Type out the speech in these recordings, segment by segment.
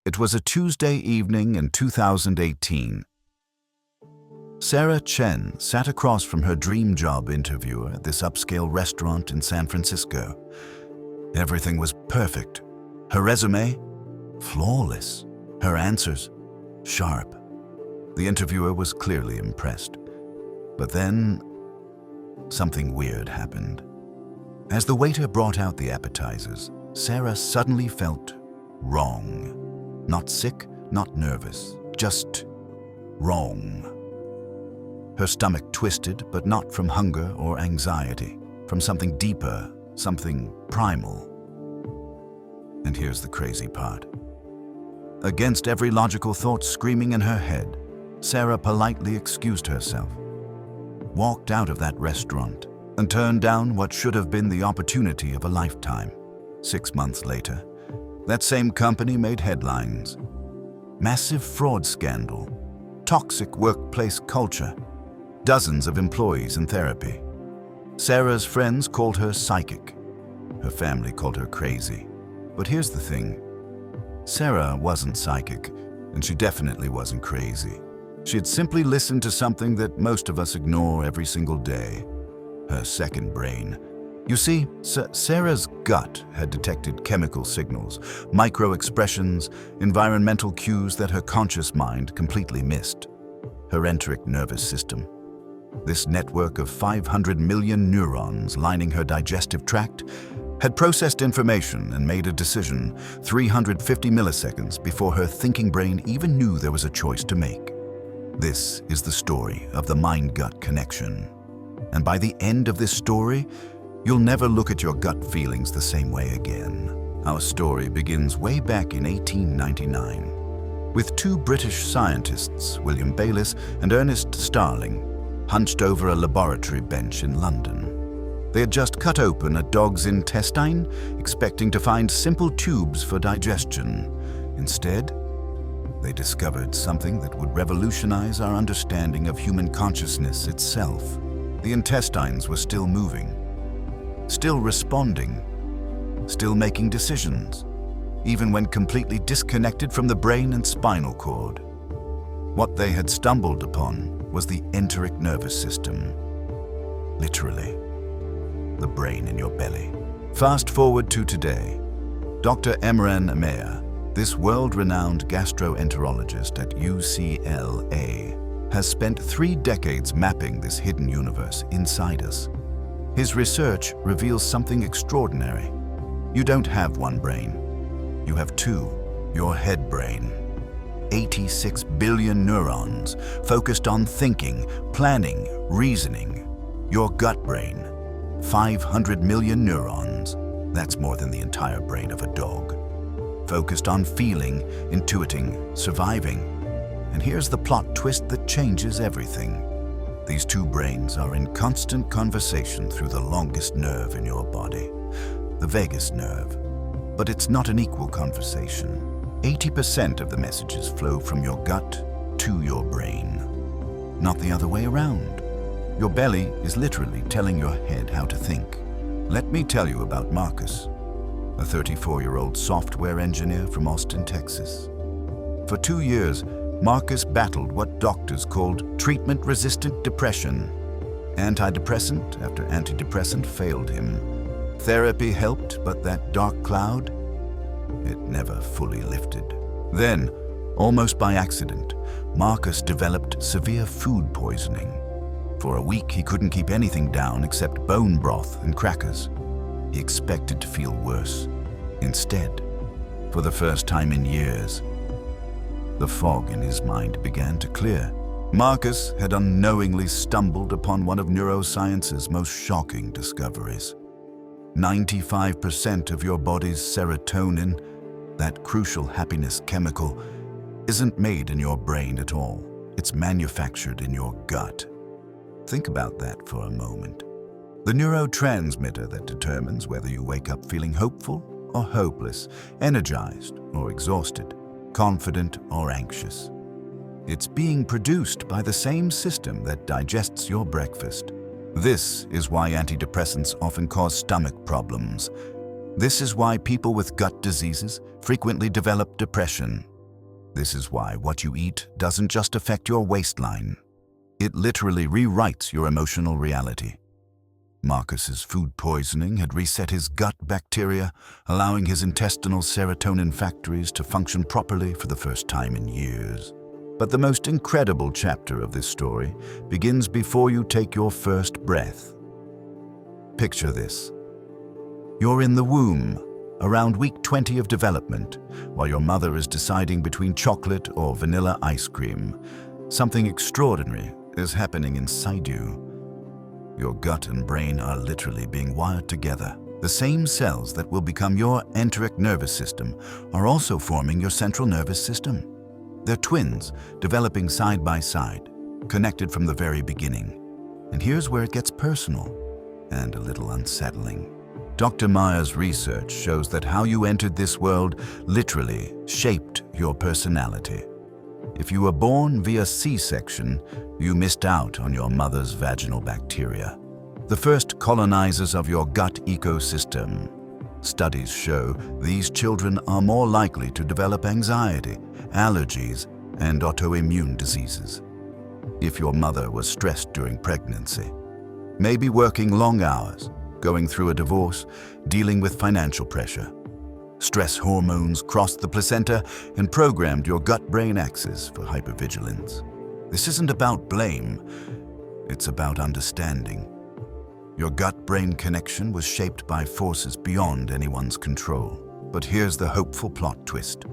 It was a Tuesday evening in 2018. Sarah Chen sat across from her dream job interviewer at this upscale restaurant in San Francisco. Everything was perfect. Her resume, flawless. Her answers, sharp. The interviewer was clearly impressed. But then, something weird happened. As the waiter brought out the appetizers, Sarah suddenly felt wrong. Not sick, not nervous, just wrong. Her stomach twisted, but not from hunger or anxiety, from something deeper, something primal. And here's the crazy part. Against every logical thought screaming in her head, Sarah politely excused herself, walked out of that restaurant, and turned down what should have been the opportunity of a lifetime. 6 months later, that same company made headlines. Massive fraud scandal, toxic workplace culture, dozens of employees in therapy. Sarah's friends called her psychic. Her family called her crazy. But here's the thing. Sarah wasn't psychic, and she definitely wasn't crazy. She had simply listened to something that most of us ignore every single day, her second brain. You see, Sarah's gut had detected chemical signals, micro-expressions, environmental cues that her conscious mind completely missed. Her enteric nervous system. This network of 500 million neurons lining her digestive tract had processed information and made a decision 350 milliseconds before her thinking brain even knew there was a choice to make. This is the story of the mind-gut connection. And by the end of this story, you'll never look at your gut feelings the same way again. Our story begins way back in 1899, with two British scientists, William Bayliss and Ernest Starling, hunched over a laboratory bench in London. They had just cut open a dog's intestine, expecting to find simple tubes for digestion. Instead, they discovered something that would revolutionize our understanding of human consciousness itself. The intestines were still moving, still responding, still making decisions, even when completely disconnected from the brain and spinal cord. What they had stumbled upon was the enteric nervous system. Literally, the brain in your belly. Fast forward to today. Dr. Emran Ameya, this world-renowned gastroenterologist at UCLA, has spent 3 decades mapping this hidden universe inside us. His research reveals something extraordinary. You don't have one brain. You have two. Your head brain. 86 billion neurons focused on thinking, planning, reasoning. Your gut brain. 500 million neurons. That's more than the entire brain of a dog. Focused on feeling, intuiting, surviving. And here's the plot twist that changes everything. These two brains are in constant conversation through the longest nerve in your body, the vagus nerve. But it's not an equal conversation. 80% of the messages flow from your gut to your brain, not the other way around. Your belly is literally telling your head how to think. Let me tell you about Marcus, a 34-year-old software engineer from Austin, Texas. For 2 years, Marcus battled what doctors called treatment-resistant depression. Antidepressant after antidepressant failed him. Therapy helped, but that dark cloud, it never fully lifted. Then, almost by accident, Marcus developed severe food poisoning. For a week, he couldn't keep anything down except bone broth and crackers. He expected to feel worse. Instead, for the first time in years, the fog in his mind began to clear. Marcus had unknowingly stumbled upon one of neuroscience's most shocking discoveries. 95% of your body's serotonin, that crucial happiness chemical, isn't made in your brain at all. It's manufactured in your gut. Think about that for a moment. The neurotransmitter that determines whether you wake up feeling hopeful or hopeless, energized or exhausted, confident or anxious. It's being produced by the same system that digests your breakfast. This is why antidepressants often cause stomach problems. This is why people with gut diseases frequently develop depression. This is why what you eat doesn't just affect your waistline. It literally rewrites your emotional reality. Marcus's food poisoning had reset his gut bacteria, allowing his intestinal serotonin factories to function properly for the first time in years. But the most incredible chapter of this story begins before you take your first breath. Picture this. You're in the womb, around week 20 of development, while your mother is deciding between chocolate or vanilla ice cream. Something extraordinary is happening inside you. Your gut and brain are literally being wired together. The same cells that will become your enteric nervous system are also forming your central nervous system. They're twins, developing side by side, connected from the very beginning. And here's where it gets personal and a little unsettling. Dr. Meyer's research shows that how you entered this world literally shaped your personality. If you were born via C-section, you missed out on your mother's vaginal bacteria, the first colonizers of your gut ecosystem. Studies show these children are more likely to develop anxiety, allergies, and autoimmune diseases. If your mother was stressed during pregnancy, maybe working long hours, going through a divorce, dealing with financial pressure, stress hormones crossed the placenta and programmed your gut-brain axis for hypervigilance. This isn't about blame, it's about understanding. Your gut-brain connection was shaped by forces beyond anyone's control. But here's the hopeful plot twist.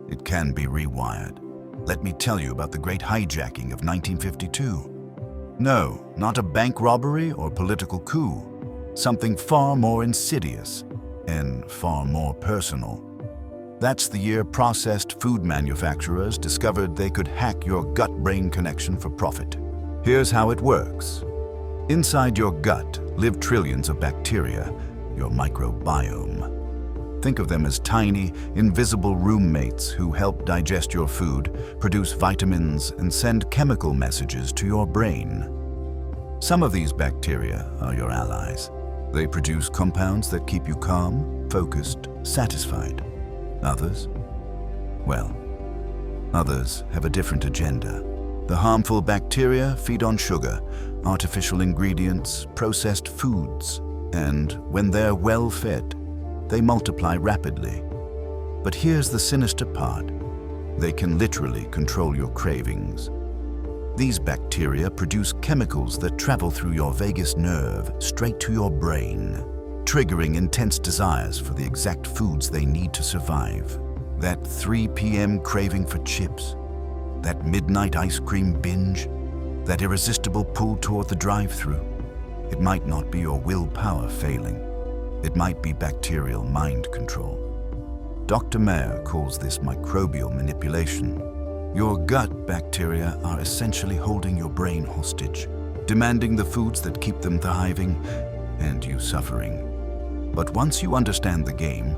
It can be rewired. Let me tell you about the Great Hijacking of 1952. No, not a bank robbery or political coup. Something far more insidious and far more personal. That's the year processed food manufacturers discovered they could hack your gut-brain connection for profit. Here's how it works. Inside your gut live trillions of bacteria, your microbiome. Think of them as tiny, invisible roommates who help digest your food, produce vitamins, and send chemical messages to your brain. Some of these bacteria are your allies. They produce compounds that keep you calm, focused, satisfied. Others? Well, others have a different agenda. The harmful bacteria feed on sugar, artificial ingredients, processed foods, and when they're well fed, they multiply rapidly. But here's the sinister part. They can literally control your cravings. These bacteria produce chemicals that travel through your vagus nerve straight to your brain, triggering intense desires for the exact foods they need to survive. That 3 p.m. craving for chips, that midnight ice cream binge, that irresistible pull toward the drive-thru. It might not be your willpower failing. It might be bacterial mind control. Dr. Meyer calls this microbial manipulation. Your gut bacteria are essentially holding your brain hostage, demanding the foods that keep them thriving and you suffering. But once you understand the game,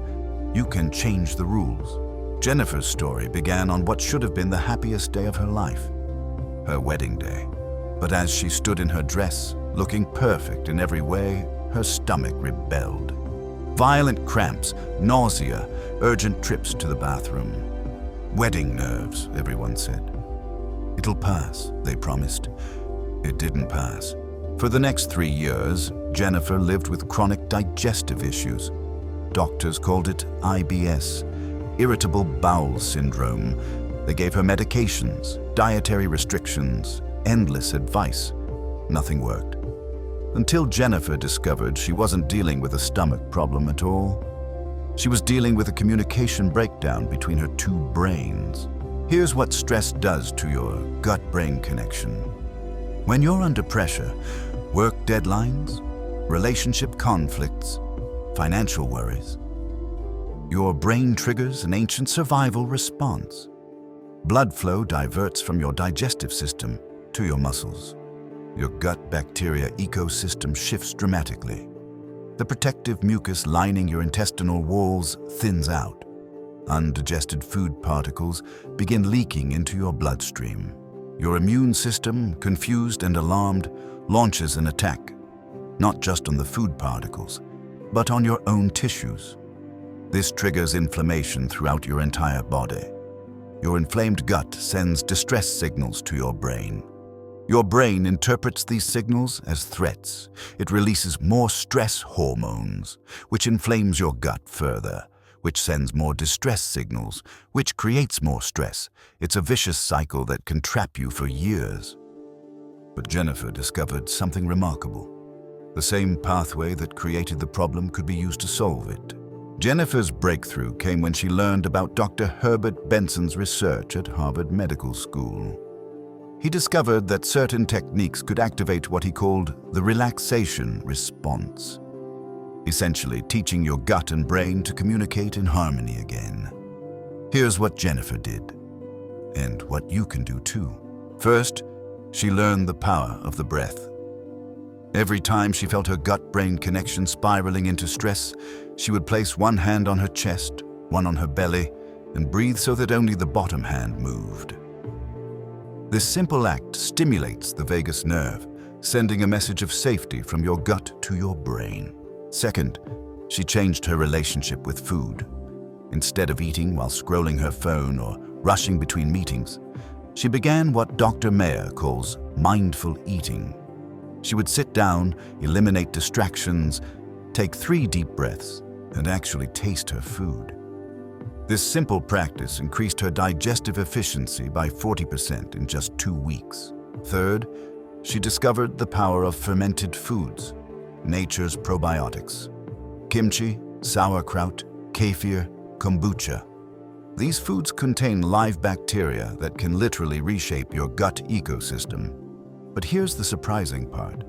you can change the rules. Jennifer's story began on what should have been the happiest day of her life, her wedding day. But as she stood in her dress, looking perfect in every way, her stomach rebelled. Violent cramps, nausea, urgent trips to the bathroom. Wedding nerves, everyone said. It'll pass, they promised. It didn't pass. For the next 3 years, Jennifer lived with chronic digestive issues. Doctors called it IBS, irritable bowel syndrome. They gave her medications, dietary restrictions, endless advice. Nothing worked. Until Jennifer discovered she wasn't dealing with a stomach problem at all. She was dealing with a communication breakdown between her two brains. Here's what stress does to your gut-brain connection. When you're under pressure, work deadlines, relationship conflicts, financial worries, your brain triggers an ancient survival response. Blood flow diverts from your digestive system to your muscles. Your gut bacteria ecosystem shifts dramatically. The protective mucus lining your intestinal walls thins out. Undigested food particles begin leaking into your bloodstream. Your immune system, confused and alarmed, launches an attack, not just on the food particles, but on your own tissues. This triggers inflammation throughout your entire body. Your inflamed gut sends distress signals to your brain. Your brain interprets these signals as threats. It releases more stress hormones, which inflames your gut further, which sends more distress signals, which creates more stress. It's a vicious cycle that can trap you for years. But Jennifer discovered something remarkable. The same pathway that created the problem could be used to solve it. Jennifer's breakthrough came when she learned about Dr. Herbert Benson's research at Harvard Medical School. He discovered that certain techniques could activate what he called the relaxation response, essentially teaching your gut and brain to communicate in harmony again. Here's what Jennifer did, and what you can do too. First, she learned the power of the breath. Every time she felt her gut-brain connection spiraling into stress, she would place one hand on her chest, one on her belly, and breathe so that only the bottom hand moved. This simple act stimulates the vagus nerve, sending a message of safety from your gut to your brain. Second, she changed her relationship with food. Instead of eating while scrolling her phone or rushing between meetings, she began what Dr. Mayer calls mindful eating. She would sit down, eliminate distractions, take 3 deep breaths, and actually taste her food. This simple practice increased her digestive efficiency by 40% in just 2 weeks. Third, she discovered the power of fermented foods, nature's probiotics. Kimchi, sauerkraut, kefir, kombucha. These foods contain live bacteria that can literally reshape your gut ecosystem. But here's the surprising part.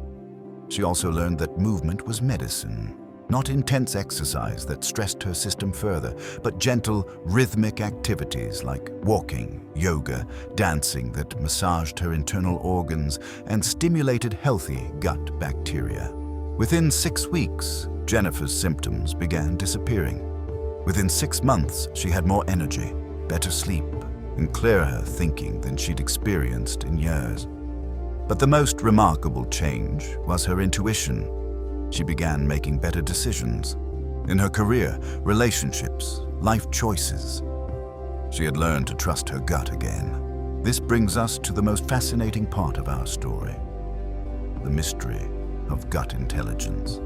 She also learned that movement was medicine. Not intense exercise that stressed her system further, but gentle, rhythmic activities like walking, yoga, dancing that massaged her internal organs and stimulated healthy gut bacteria. Within 6 weeks, Jennifer's symptoms began disappearing. Within 6 months, she had more energy, better sleep, and clearer thinking than she'd experienced in years. But the most remarkable change was her intuition. She began making better decisions in her career, relationships, life choices. She had learned to trust her gut again. This brings us to the most fascinating part of our story, the mystery of gut intelligence.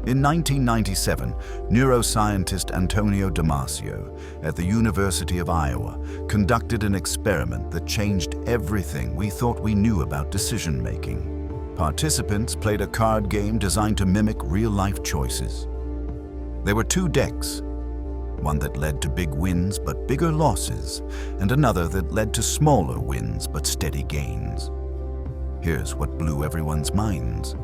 In 1997, neuroscientist Antonio Damasio at the University of Iowa conducted an experiment that changed everything we thought we knew about decision-making. Participants played a card game designed to mimic real-life choices. There were 2 decks, one that led to big wins but bigger losses, and another that led to smaller wins but steady gains. Here's what blew everyone's minds.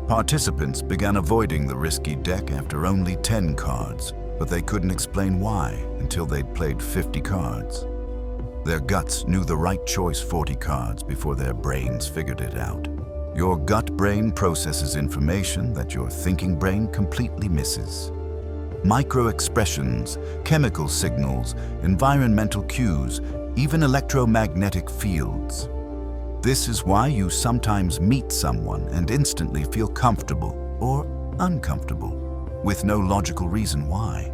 Participants began avoiding the risky deck after only 10 cards, but they couldn't explain why until they'd played 50 cards. Their guts knew the right choice 40 cards before their brains figured it out. Your gut brain processes information that your thinking brain completely misses. Micro-expressions, chemical signals, environmental cues, even electromagnetic fields. This is why you sometimes meet someone and instantly feel comfortable or uncomfortable, with no logical reason why.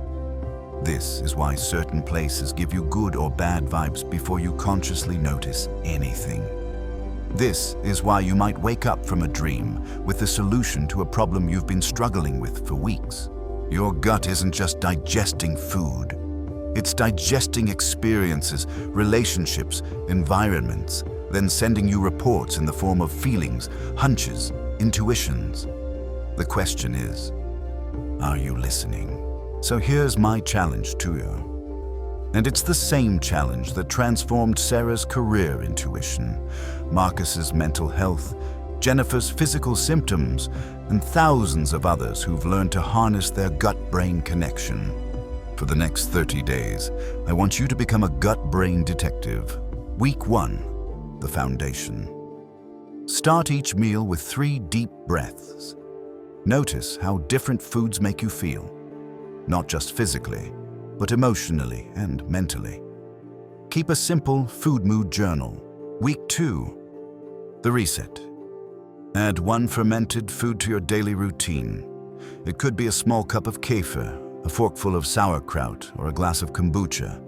This is why certain places give you good or bad vibes before you consciously notice anything. This is why you might wake up from a dream with the solution to a problem you've been struggling with for weeks. Your gut isn't just digesting food. It's digesting experiences, relationships, environments, then sending you reports in the form of feelings, hunches, intuitions. The question is, are you listening? So here's my challenge to you. And it's the same challenge that transformed Sarah's career intuition, Marcus's mental health, Jennifer's physical symptoms, and thousands of others who've learned to harness their gut-brain connection. For the next 30 days, I want you to become a gut-brain detective. Week 1, the foundation. Start each meal with 3 deep breaths. Notice how different foods make you feel, not just physically, but emotionally and mentally. Keep a simple food mood journal. Week 2, the reset. Add 1 fermented food to your daily routine. It could be a small cup of kefir, a forkful of sauerkraut, or a glass of kombucha.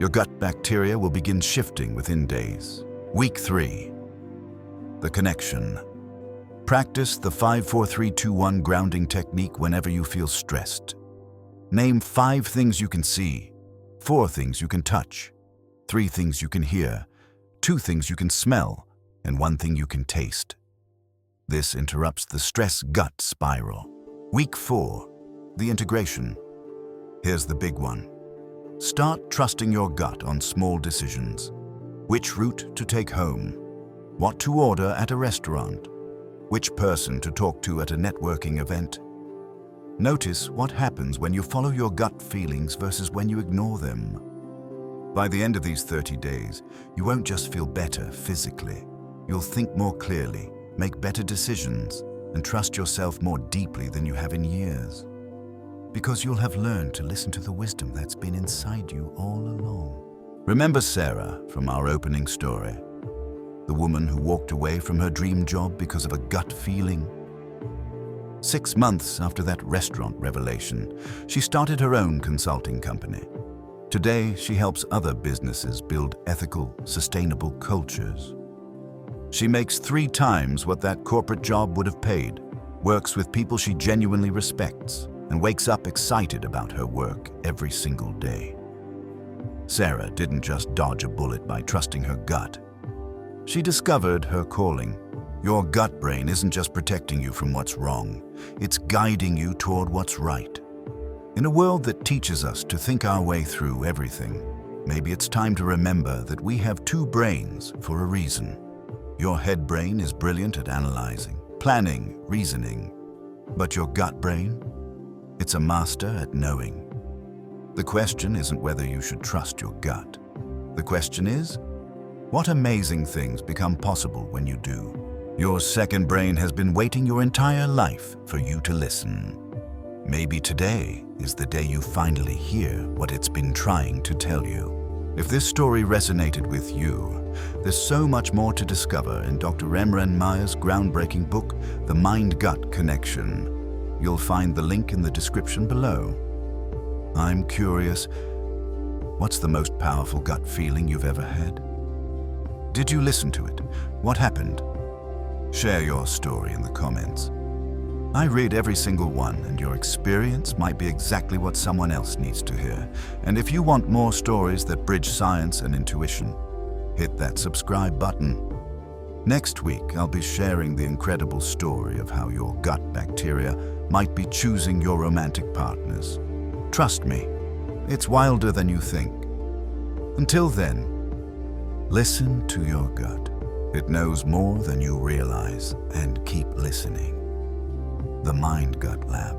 Your gut bacteria will begin shifting within days. Week 3. The connection. Practice the 5-4-3-2-1 grounding technique whenever you feel stressed. Name 5 things you can see, 4 things you can touch, 3 things you can hear, 2 things you can smell, and 1 thing you can taste. This interrupts the stress gut spiral. Week 4. The integration. Here's the big one. Start trusting your gut on small decisions. Which route to take home? What to order at a restaurant? Which person to talk to at a networking event? Notice what happens when you follow your gut feelings versus when you ignore them. By the end of these 30 days, you won't just feel better physically. You'll think more clearly, make better decisions, and trust yourself more deeply than you have in years. Because you'll have learned to listen to the wisdom that's been inside you all along. Remember Sarah from our opening story? The woman who walked away from her dream job because of a gut feeling. 6 months after that restaurant revelation, she started her own consulting company. Today, she helps other businesses build ethical, sustainable cultures. She makes 3 times what that corporate job would have paid, works with people she genuinely respects, and wakes up excited about her work every single day. Sarah didn't just dodge a bullet by trusting her gut. She discovered her calling. Your gut brain isn't just protecting you from what's wrong, it's guiding you toward what's right. In a world that teaches us to think our way through everything, maybe it's time to remember that we have 2 brains for a reason. Your head brain is brilliant at analyzing, planning, reasoning. But your gut brain? It's a master at knowing. The question isn't whether you should trust your gut. The question is, what amazing things become possible when you do? Your second brain has been waiting your entire life for you to listen. Maybe today is the day you finally hear what it's been trying to tell you. If this story resonated with you, there's so much more to discover in Dr. Emran Mayer's groundbreaking book, The Mind-Gut Connection. You'll find the link in the description below. I'm curious, what's the most powerful gut feeling you've ever had? Did you listen to it? What happened? Share your story in the comments. I read every single one, and your experience might be exactly what someone else needs to hear. And if you want more stories that bridge science and intuition, hit that subscribe button. Next week, I'll be sharing the incredible story of how your gut bacteria might be choosing your romantic partners. Trust me, it's wilder than you think. Until then, listen to your gut. It knows more than you realize, and keep listening. The Mind-Gut Lab.